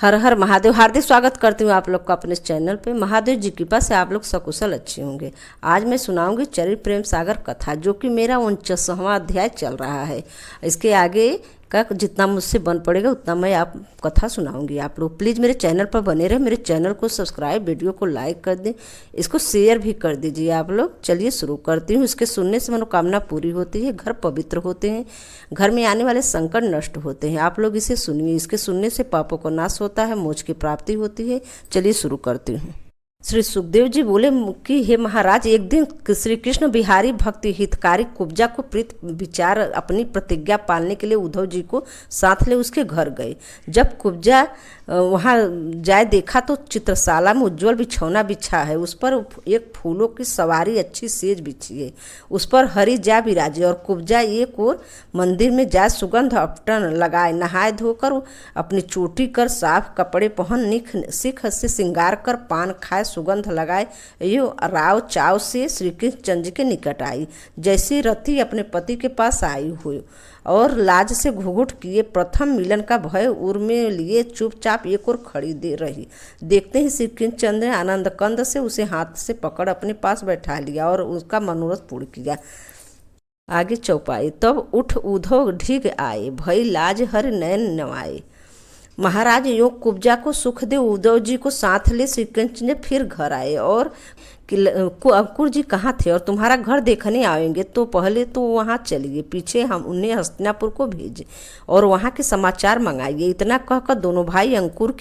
हर हर महादेव। हार्दिक स्वागत करती हूँ आप लोग का अपने चैनल पे। महादेव जी की कृपा से आप लोग सकुशल अच्छे होंगे। आज मैं सुनाऊंगी चरित्र प्रेम सागर कथा, जो कि मेरा 49वां अध्याय चल रहा है। इसके आगे का जितना मुझसे बन पड़ेगा उतना मैं आप कथा सुनाऊंगी। आप लोग प्लीज़ मेरे चैनल पर बने रहे, मेरे चैनल को सब्सक्राइब, वीडियो को लाइक कर दें, इसको शेयर भी कर दीजिए आप लोग। चलिए शुरू करती हूँ। इसके सुनने से मनोकामना पूरी होती है, घर पवित्र होते हैं, घर में आने वाले संकट नष्ट होते हैं। आप लोग इसे सुनिए, इसके सुनने से पापों का नाश होता है, मोक्ष की प्राप्ति होती है। चलिए शुरू करती हूँ। श्री सुखदेव जी बोले कि हे महाराज, एक दिन श्री कृष्ण बिहारी भक्ति हितकारी कुब्जा को प्रीत विचार अपनी प्रतिज्ञा पालने के लिए उद्धव जी को साथ ले उसके घर गए। जब कुब्जा वहाँ जाए देखा तो चित्रशाला में उज्ज्वल बिछौना बिछा है, उस पर एक फूलों की सवारी अच्छी सेज बिछी है, उस पर हरि जा विराजे। और कुब्जा एक और मंदिर में जाए सुगंध अपटन लगाए, नहाए धोकर अपनी चोटी कर साफ कपड़े पहन सिख से श्रृंगार कर पान खाए सुगंध लगाए, यो राव चाव से श्री कृष्ण चंद्र के निकट आई, जैसे रति अपने पति के पास आई हुई, और लाज से घुघुट किए प्रथम मिलन का भय उर में लिए चुपचाप एक और खड़ी दे रही। देखते ही श्री कृष्ण चंद्र ने आनंद कंद से उसे हाथ से पकड़ अपने पास बैठा लिया और उसका मनोरथ पूर्ण किया। आगे चौपाई। तब उठ उद्धव ढीग आए, भई लाज हर नयन नवाए। महाराज योग कुब्जा को सुख दे उद्धव जी को साथ ले श्री कृष्ण ने फिर घर आए और अंकुर जी कहाँ थे और तुम्हारा घर देखने आएंगे, तो पहले तो वहाँ चलिए, पीछे हम उन्हें हस्तिनापुर को भेजे और वहाँ के समाचार मंगाइए। इतना कहकर दोनों भाई अंकुर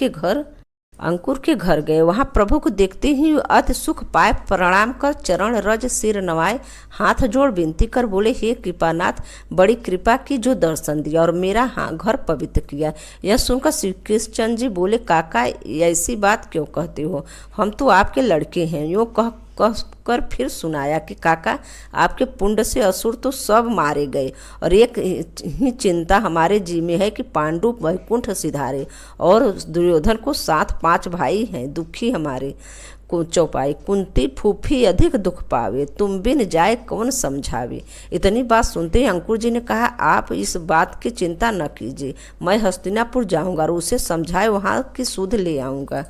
के घर गए। वहाँ प्रभु को देखते ही अति सुख पाए, प्रणाम कर चरण रज सिर नवाए, हाथ जोड़ विनती कर बोले, हे कृपानाथ, बड़ी कृपा की जो दर्शन दिया और मेरा घर पवित्र किया। यह सुनकर श्री कृष्ण जी बोले, काका ऐसी बात क्यों कहते हो, हम तो आपके लड़के हैं। यूँ कह कर फिर सुनाया कि काका, आपके पुण्य से असुर तो सब मारे गए और एक ही चिंता हमारे जी में है कि पांडु वैकुंठ सिधारे और दुर्योधन को साथ 5 भाई हैं दुखी हमारे। चौपाई। कुंती फूफी अधिक दुख पावे, तुम बिन जाए कौन समझावे। इतनी बात सुनते ही अंकुर जी ने कहा, आप इस बात की चिंता न कीजिए, मैं हस्तिनापुर जाऊंगा और उसे समझाए वहाँ की सुध ले आऊँगा।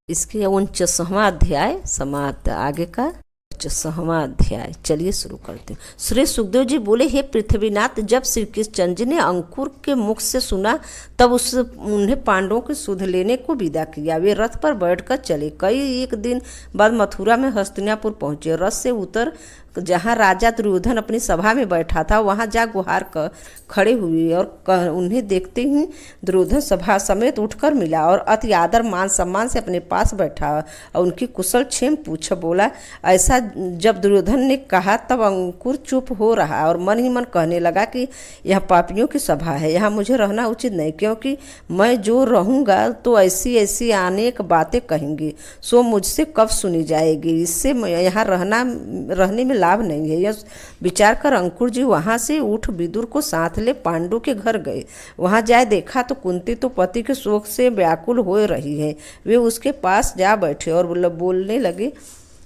इसके 49वां अध्याय समाप्त। आगे का 49वां अध्याय चलिए शुरू करते हैं। श्री सुखदेव जी बोले, हे पृथ्वीनाथ, जब श्री कृष्ण चंद्र जी ने अंकुर के मुख से सुना तब उन्हें पांडवों की सुध लेने को विदा किया। वे रथ पर बैठकर चले। एक दिन बाद मथुरा में हस्तिनापुर पहुंचे। रथ से उतर जहाँ राजा दुर्योधन अपनी सभा में बैठा था वहाँ जा गुहार कर खड़े हुए और उन्हें देखते ही दुर्योधन सभा समेत उठकर मिला और अति आदर मान सम्मान से अपने पास बैठा और उनकी कुशल क्षेम पूछ बोला। ऐसा जब दुर्योधन ने कहा तब अंकुर चुप हो रहा और मन ही मन कहने लगा कि यह पापियों की सभा है, यहाँ मुझे रहना उचित नहीं, क्योंकि मैं जो रहूँगा तो ऐसी ऐसी अनेक बातें कहेंगी, सो मुझसे कब सुनी जाएगी। इससे यहाँ रहने में लाभ नहीं है। यह विचार कर अंकुर जी वहां से उठ विदुर को साथ ले पांडु के घर गए। वहां जाए देखा तो कुंती तो पति के शोक से व्याकुल हो रही है। वे उसके पास जा बैठे और बोलने लगे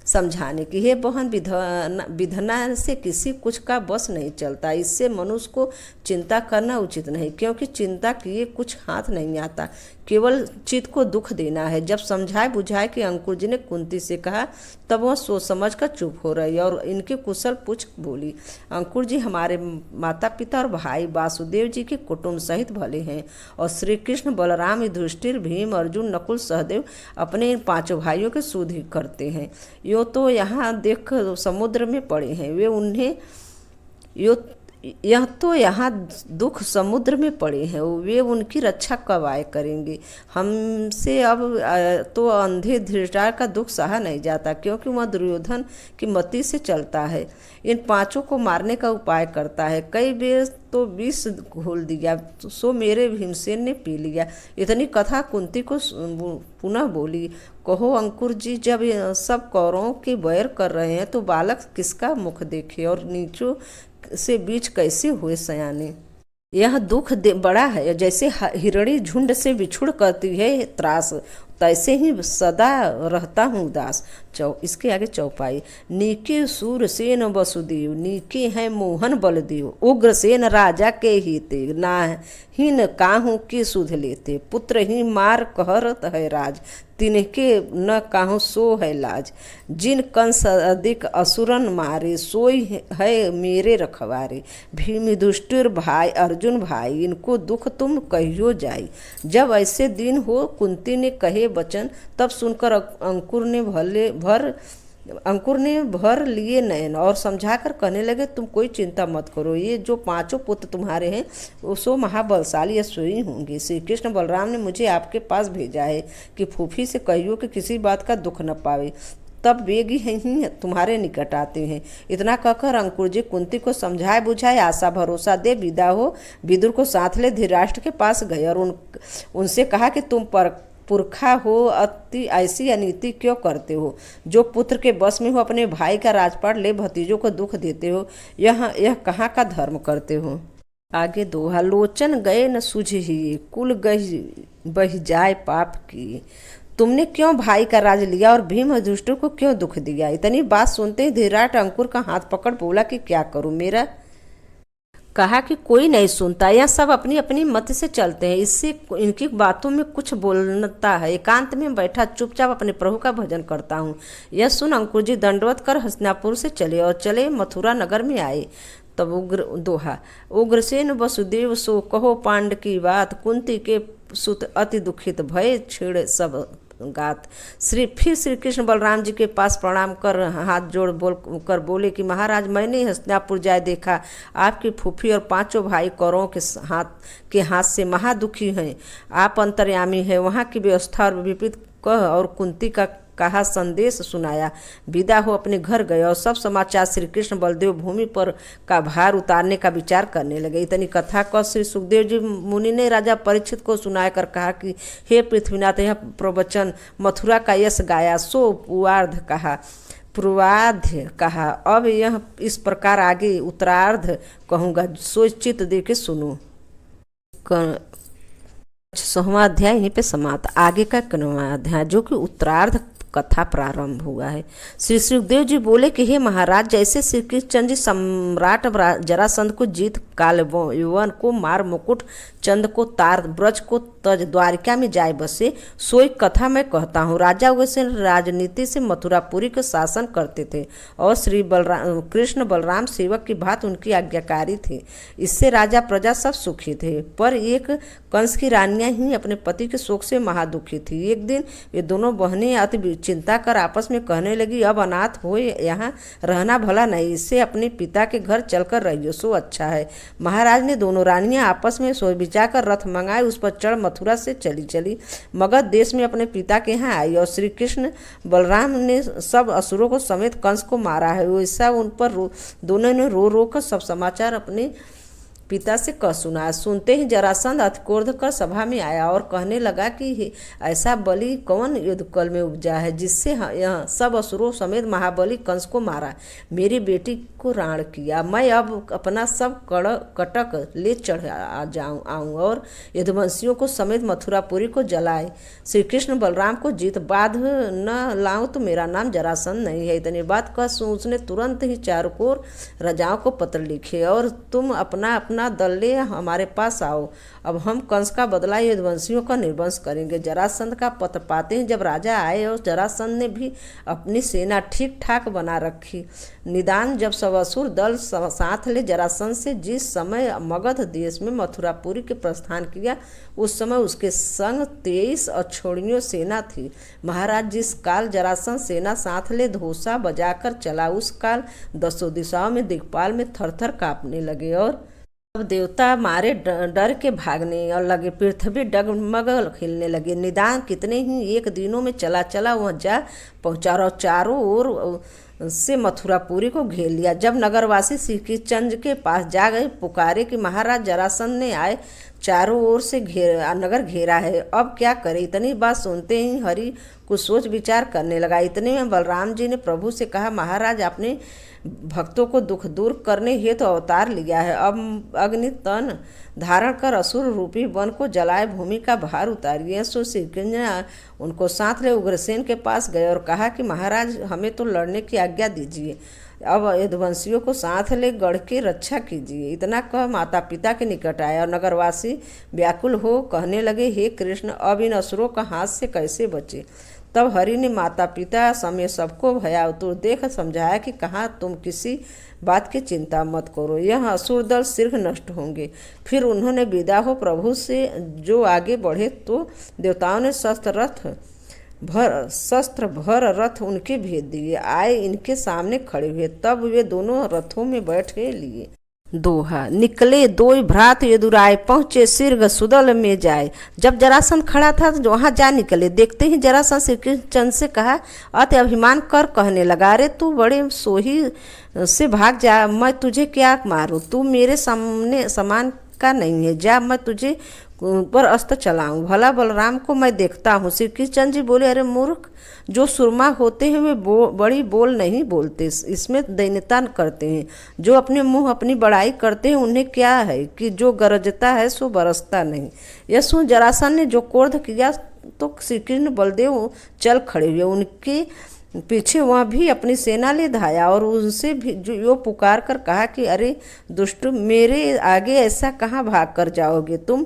समझाने की, हे बहन, विधना से किसी कुछ का बस नहीं चलता, इससे मनुष्य को चिंता करना उचित नहीं, क्योंकि चिंता किए कुछ हाथ नहीं आता, केवल चित्त को दुख देना है। जब समझाए बुझाए कि अंकुर जी ने कुंती से कहा तब वह सोच समझ कर चुप हो रही और इनके कुशल पूछ बोली, अंकुर जी हमारे माता पिता और भाई वासुदेव जी के कुटुंब सहित भले हैं और श्री कृष्ण बलराम युधिष्ठिर भीम अर्जुन नकुल सहदेव अपने इन 5 भाइयों के सुध करते हैं। यो तो यहाँ देख समुद्र में पड़े हैं, यह तो यहाँ दुख समुद्र में पड़े हैं, वे उनकी रक्षा कब आए करेंगे। हमसे अब तो अंधे धृतराष्ट्र का दुख सहा नहीं जाता, क्योंकि वह दुर्योधन की मति से चलता है, इन 5 को मारने का उपाय करता है। कई बार तो विष घोल दिया, सो मेरे भीमसेन ने पी लिया। इतनी कथा कुंती को पुनः बोली, कहो अंकुर जी, जब सब कौरवों के वैर कर रहे हैं तो बालक किसका मुख देखे और नीचों से बीच कैसे हुए सयाने। यह दुख बड़ा है, जैसे हिरणी झुंड से बिछुड़ करती है त्रास, तैसे ही सदा रहता हूँ उदास। इसके आगे चौपाई। नीके सूरसेन वसुदेव, नीके हैं मोहन बलदेव, उग्रसेन राजा के हिते, नाहीन काहू के सुध लेते, पुत्र ही मार कहरत है राज, तिनके न काहू सो है लाज, जिन कंस अधिक असुरन मारे, सोई है मेरे रखवारे, भीम युधिष्ठिर भाई अर्जुन भाई, इनको दुख तुम कहियो जाई। जब ऐसे दिन हो कुंती ने कहे वचन, तब सुनकर अंकुर ने भर लिए नयन और समझाकर कहने लगे, तुम कोई चिंता मत करो, ये जो पांचों पुत्र तुम्हारे हैं वो सो महाबलशाली यशस्वी होंगे। श्री कृष्ण बलराम ने मुझे आपके पास भेजा है कि फूफी से कहियो कि किसी बात का दुख न पावे, तब वेग ही तुम्हारे निकट आते हैं। इतना कहकर अंकुर जी कुंती को समझाए बुझाए आशा भरोसा दे विदा हो विदुर को साथ ले धृतराष्ट्र के पास गए और उनसे कहा कि तुम पुरखा हो, अति ऐसी अनीति क्यों करते हो? जो पुत्र के बस में हो अपने भाई का राजपाट ले भतीजों को दुख देते हो, यह कहाँ का धर्म करते हो? आगे दोहा। लोचन गए न सूझी, कुल बह जाए पाप की, तुमने क्यों भाई का राज लिया और भीम युधिष्ठिर को क्यों दुख दिया? इतनी बात सुनते ही धृतराष्ट्र अंकुर का हाथ पकड़ बोला कि क्या करूं मेरा? कहा कि कोई नहीं सुनता, यह सब अपनी अपनी मत से चलते हैं, इससे इनकी बातों में कुछ बोलता है। एकांत में बैठा चुपचाप अपने प्रभु का भजन करता हूँ। यह सुन अंकुर जी दंडवत कर हस्तिनापुर से चले मथुरा नगर में आए। तब दोहा। उग्रसेन वसुदेव सो कहो पांड की बात, कुंती के सुत अति दुखित भय छेड़ सब गात। श्री कृष्ण बलराम जी के पास प्रणाम कर हाथ जोड़ बोले कि महाराज, मैंने हस्तिनापुर जाए देखा, आपकी फूफी और पांचों भाई कौरवों के हाथ से महादुखी हैं। आप अंतर्यामी हैं, वहाँ की व्यवस्था और विपरीत कह और कुंती का कहा संदेश सुनाया। विदा हो अपने घर गए और सब समाचार श्री कृष्ण बलदेव भूमि पर का भार उतारने का विचार करने लगे। इतनी कथा को श्री सुखदेव जी मुनि ने राजा परीक्षित को सुनाया कर कहा कि हे पृथ्वीनाथ, यह प्रवचन मथुरा का यश गाया, सो पूर्वार्ध कहा। अब यह इस प्रकार आगे उत्तरार्ध कहूँगा, सो चित्त दे के सुनो। 6वां अध्याय यहीं पे समाप्त। आगे का 9वां अध्याय जो कि उत्तरार्ध कथा प्रारंभ हुआ है। श्री सुखदेव जी बोले कि हे महाराज, जैसे श्री कृष्ण जी सम्राट जरासंध को जीत काल यौवन को मार मुकुट चंद को तार ब्रज को तज द्वारिका में जाए बसे, सोई कथा मैं कहता हूँ। राजा उग्रसेन राजनीति से मथुरापुरी का शासन करते थे और श्री कृष्ण बलराम सेवक की भांति उनकी आज्ञाकारी थे। इससे राजा प्रजा सब सुखी थे, पर एक कंस की रानियां ही अपने पति के शोक से महादुखी थी। एक दिन ये दोनों बहनें अति चिंता कर आपस में कहने लगी, अब अनाथ हो यहाँ रहना भला नहीं, इससे अपने पिता के घर चलकर रहियो सो अच्छा है। महाराज ने दोनों रानियां आपस में सोच विचार कर रथ मंगाए, उस पर चढ़ मथुरा से चली मगध देश में अपने पिता के यहाँ आई और श्री कृष्ण बलराम ने सब असुरों को समेत कंस को मारा है। वैसा उन पर दोनों ने रो रो कर सब समाचार अपने पिता से कह सुना। सुनते ही जरासंध अतिक्रोध कर सभा में आया और कहने लगा कि ऐसा बलि कौन युद्धकाल में उपजा है जिससे यह सब असुरों समेत महाबली कंस को मारा, मेरी बेटी को राण किया। मैं अब अपना सब कटक ले चढ़ आऊँ और यदुवंशियों को समेत मथुरापुरी को जलाए। श्री कृष्ण बलराम को जीत बाध न लाऊं तो मेरा नाम जरासंध नहीं है। इतनी बात कह उसने तुरंत ही चारों ओर राजाओं को पत्र लिखे और तुम अपना अपना दल ले हमारे पास आओ, अब हम कंस का बदला यदुवंशियों का निर्वंश करेंगे। जरासंध का पत्र पाते ही जब राजा आए और जरासंध ने भी अपनी सेना ठीक ठाक बना रखी, निदान जब सब असुर दल साथ ले जरासंध से जिस समय मगध देश में मथुरापुरी के प्रस्थान किया, उस समय उसके संग 23 अक्षौहिणी सेना थी। महाराज, जिस काल जरासंध सेना साथ ले धोसा बजाकर चला, उस काल 10 दिशाओं में दिक्पाल में थरथर कांपने लगे और अब देवता मारे डर के भागने और लगे, पृथ्वी डगमग हिलने लगे। निदान कितने ही एक दिनों में चला वह जा पहुंचा और चारों ओर से मथुरापुरी को घेर लिया। जब नगरवासी श्री कृष्ण के पास जा गए, पुकारे कि महाराज जरासंध ने आए, चारों ओर से नगर घेरा है, अब क्या करे। इतनी बात सुनते ही हरि कुछ सोच विचार करने लगा। इतने में बलराम जी ने प्रभु से कहा, महाराज अपने भक्तों को दुख दूर करने हेतु अवतार लिया है। अब अग्नि तन धारण कर असुर रूपी वन को जलाए भूमि का भार उतारिए। सो श्री कृष्ण ने उनको साथ ले उग्रसेन के पास गए और कहा कि महाराज हमें तो लड़ने की आज्ञा दीजिए, अब यदुवंशियों को साथ ले गढ़ की रक्षा कीजिए। इतना कह माता पिता के निकट आया और नगरवासी व्याकुल हो कहने लगे, हे कृष्ण अब इन असुरों का हाथ से कैसे बचे। तब हरि ने माता पिता समेत सबको भयातुर देख समझाया कि कहा तुम किसी बात की चिंता मत करो, यह असुर दल शीघ्र नष्ट होंगे। फिर उन्होंने विदा हो प्रभु से जो आगे बढ़े तो देवताओं ने शस्त्र भर रथ उनके भेज दिए, आए इनके सामने खड़े हुए। तब वे दोनों रथों में बैठे लिए। दोहा निकले दो भ्रात यदुराय, पहुंचे शीघ्र सुदल में जाए। जब जरासंध खड़ा था तो वहां जा निकले। देखते ही जरासंध श्री कृष्ण से कहा, अति अभिमान कर कहने लगा, अरे तू बड़े सोही से भाग जा, मैं तुझे क्या मारूं, तू मेरे सामने समान का नहीं है, जा मैं तुझे पर अस्त्र चलाऊं, भला बलराम को मैं देखता हूँ। श्री कृष्ण जी बोले, अरे मूर्ख, जो सुरमा होते हैं वे बड़ी बोल नहीं बोलते, इसमें दैन्यता करते हैं। जो अपने मुंह अपनी बड़ाई करते हैं उन्हें क्या है कि जो गरजता है सो बरसता नहीं। यह सुन जरासंध ने जो क्रोध किया तो श्री कृष्ण बलदेव चल खड़े हुए, उनके पीछे वह भी अपनी सेना ले धाया और उनसे भी जो पुकार कर कहा कि अरे दुष्ट, मेरे आगे ऐसा कहाँ भाग कर जाओगे, तुम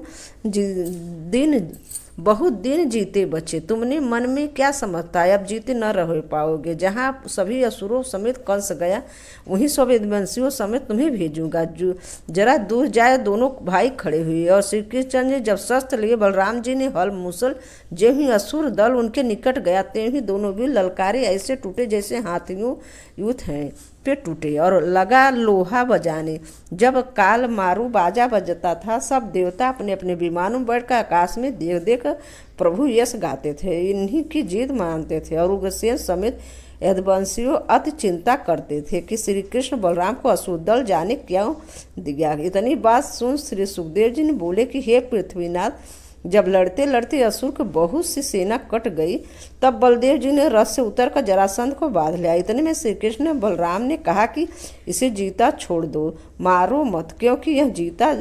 बहुत दिन जीते बचे, तुमने मन में क्या समझता है, अब जीते न रह पाओगे। जहाँ सभी असुरों समेत कंस गया वहीं सब यदुवंशियों समेत तुम्हें भेजूंगा। जो जरा दूर जाए। दोनों भाई खड़े हुए और श्री कृष्ण ने जब शस्त्र लिए, बलराम जी ने हल मूसल, जो ही असुर दल उनके निकट गया त्यों ही दोनों भी ललकारे ऐसे टूटे जैसे हाथियों युद्ध हैं पे टूटे और लगा लोहा बजाने। जब काल मारू बाजा बजता था, सब देवता अपने अपने विमानों में बैठकर आकाश में देख देख प्रभु यश गाते थे, इन्हीं की जीत मानते थे। और उग्रसेन समेत यदुवंशियों अति चिंता करते थे कि श्री कृष्ण बलराम को असुर दल जाने क्यों दिया। इतनी बात सुन श्री सुखदेव जी ने बोले कि हे पृथ्वीनाथ, जब लड़ते लड़ते असुर की बहुत सी सेना कट गई, तब बलदेव जी ने रथ से उतरकर जरासंध को बांध लिया। इतने में श्री कृष्ण बलराम ने कहा कि इसे जीता छोड़ दो, मारो मत, क्योंकि यह जीता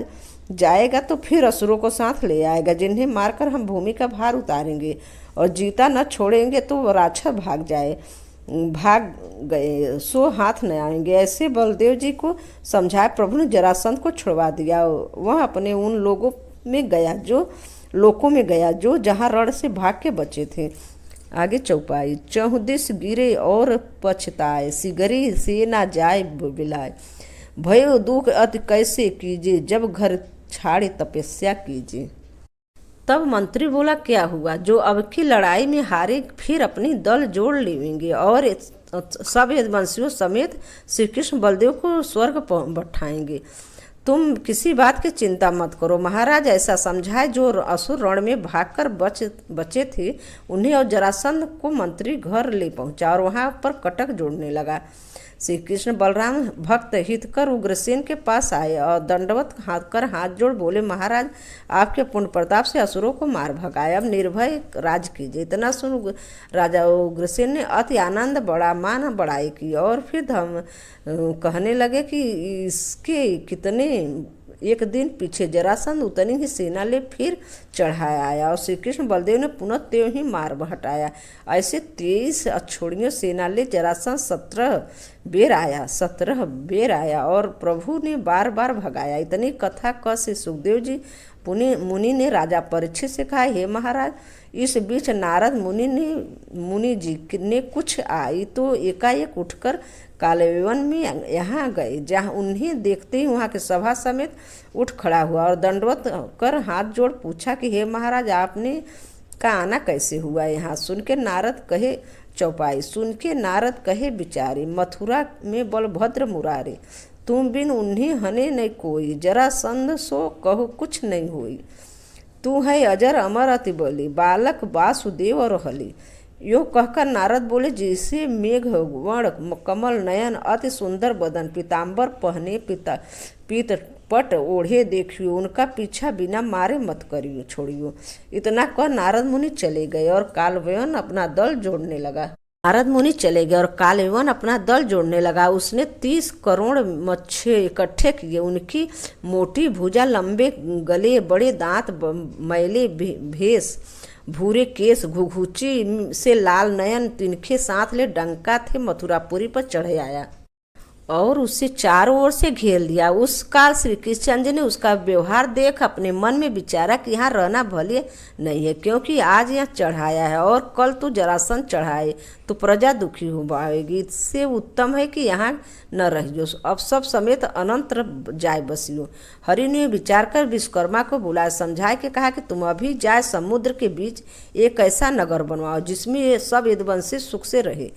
जाएगा तो फिर असुरों को साथ ले आएगा, जिन्हें मारकर हम भूमि का भार उतारेंगे, और जीता न छोड़ेंगे तो राक्षस भाग गए सो हाथ न आएंगे। ऐसे बलदेव जी को समझाए प्रभु ने जरासंध को छुड़वा दिया। वह अपने उन लोगों में गया जो जहाँ रण से भाग के बचे थे। आगे चौपाई। चहुदिस गिरे और पछताए, सिगरी से ना जाए बिलाए, भयो दुख अति कैसे कीजिए, जब घर छाड़े तपस्या कीजिए। तब मंत्री बोला, क्या हुआ, जो अब की लड़ाई में हारे फिर अपनी दल जोड़ लेंगे और सब यदुवंशियों समेत श्री कृष्ण बलदेव को स्वर्ग बैठाएंगे। तुम किसी बात की चिंता मत करो। महाराज ऐसा समझाए। जो असुर रण में भागकर बचे थे उन्हें और जरासंध को मंत्री घर ले पहुंचा और वहां पर कटक जोड़ने लगा। श्री कृष्ण बलराम भक्त हित कर उग्रसेन के पास आए और दंडवत हाथ जोड़ बोले, महाराज आपके पुण्य प्रताप से असुरों को मार भगाया, अब निर्भय राज कीजिए। इतना सुन राजा उग्रसेन ने अति आनंद बड़ा मान बड़ाई की और फिर हम कहने लगे कि इसके कितने एक दिन पीछे जरासंध उतनी ही सेना ले फिर चढ़ाया आया और श्री कृष्ण बलदेव ने पुनः त्यों ही मार हटाया। ऐसे 23 अक्षोणियों सेना ले जरासंध 17 बेर आया और प्रभु ने बार बार भगाया। इतनी कथा कह से सुखदेव जी मुनि ने राजा परीक्षित से कहा, हे महाराज, इस बीच नारद मुनि जी ने कुछ आई तो एकाएक उठकर कालयवन में यहाँ गए, जहाँ उन्हें देखते ही वहाँ के सभा समेत उठ खड़ा हुआ और दंडवत कर हाथ जोड़ पूछा कि हे महाराज, आपने का आना कैसे हुआ यहाँ। सुन के नारद कहे चौपाई। सुन के नारद कहे बिचारे, मथुरा में बलभद्र मुरारे, तुम बिन उन्हें हने नहीं कोई, जरासंध सो कहो कुछ नहीं हुई। तू है अजर अमर अति बली, बालक वासुदेव और हली। यो कहकर नारद बोले, जैसे मेघ वर्ण कमल नयन, अति सुंदर बदन, पीताम्बर पहने, पीत पट ओढ़े देखियो, उनका पीछा बिना मारे मत करियो छोड़ियो। इतना कह नारद मुनि चले गए और कालवेवन अपना दल जोड़ने लगा। नारद मुनि चले गए और कालवेवन अपना दल जोड़ने लगा। उसने 30 करोड़ मच्छे इकट्ठे किए। उनकी मोटी भुजा, लंबे गले, बड़े दांत, मैले भेष, भूरे केस, घुघुची से लाल नयन, तिनके साथ ले डंका थे, मथुरापुरी पर चढ़े आया और उसे चारों ओर से घेर लिया। उस काल श्री कृष्णचंद्र ने उसका व्यवहार देख अपने मन में विचारा कि यहाँ रहना भले नहीं है, क्योंकि आज यहाँ चढ़ाया है और कल तो जरासंध चढ़ाए तो प्रजा दुखी हो पाएगी। इससे उत्तम है कि यहाँ न रहियो, अब सब समेत अनंत जाए बसियो। हरि ने विचार कर विश्वकर्मा को बुलाया, समझाए के कहा कि तुम अभी जाए समुद्र के बीच एक ऐसा नगर बनवाओ जिसमें ये सब यदुवंशी सुख से रहे,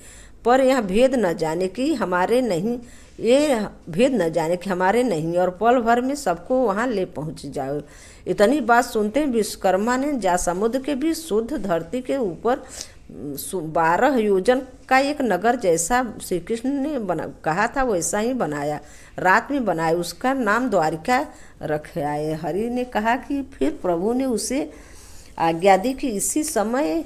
पर यह भेद न जाने कि हमारे नहीं, ये भेद न जाने कि हमारे नहीं, और पल भर में सबको वहाँ ले पहुँच जाओ। इतनी बात सुनते विश्वकर्मा ने जा समुद्र के बीच शुद्ध धरती के ऊपर 12 योजन का एक नगर जैसा श्री कृष्ण ने कहा था वैसा ही बनाया। रात में बनाया, उसका नाम द्वारिका रखाए। हरि ने कहा कि फिर प्रभु ने उसे आज्ञा दी कि इसी समय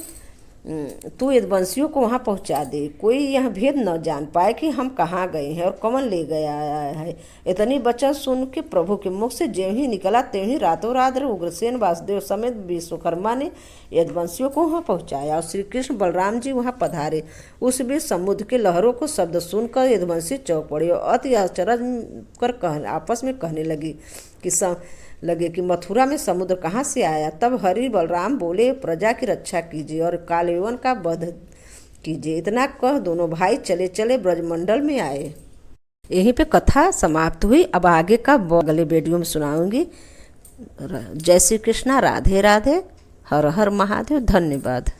तू यदुवंशियों को वहाँ पहुँचा दे, कोई यह भेद न जान पाए कि हम कहाँ गए हैं और कौन ले गया है। इतनी वचन सुन के प्रभु के मुख से ज्यों ही निकला त्यों ही रातों रात उग्रसेन वासुदेव समेत विश्वकर्मा ने यदुवंशियों को वहाँ पहुँचाया और श्री कृष्ण बलराम जी वहाँ पधारे। उस बीच समुद्र के लहरों को शब्द सुनकर यदुवंशी चौंक पड़े और अति आश्चर्य कर आपस में कहने लगे कि मथुरा में समुद्र कहाँ से आया। तब हरि बलराम बोले, प्रजा की रक्षा कीजिए और कालवेवन का वध कीजिए। इतना कह दोनों भाई चले चले ब्रजमंडल में आए। यहीं पे कथा समाप्त हुई। अब आगे का अगले वीडियो में सुनाऊंगी। जय श्री कृष्णा, राधे राधे, हर हर महादेव, धन्यवाद।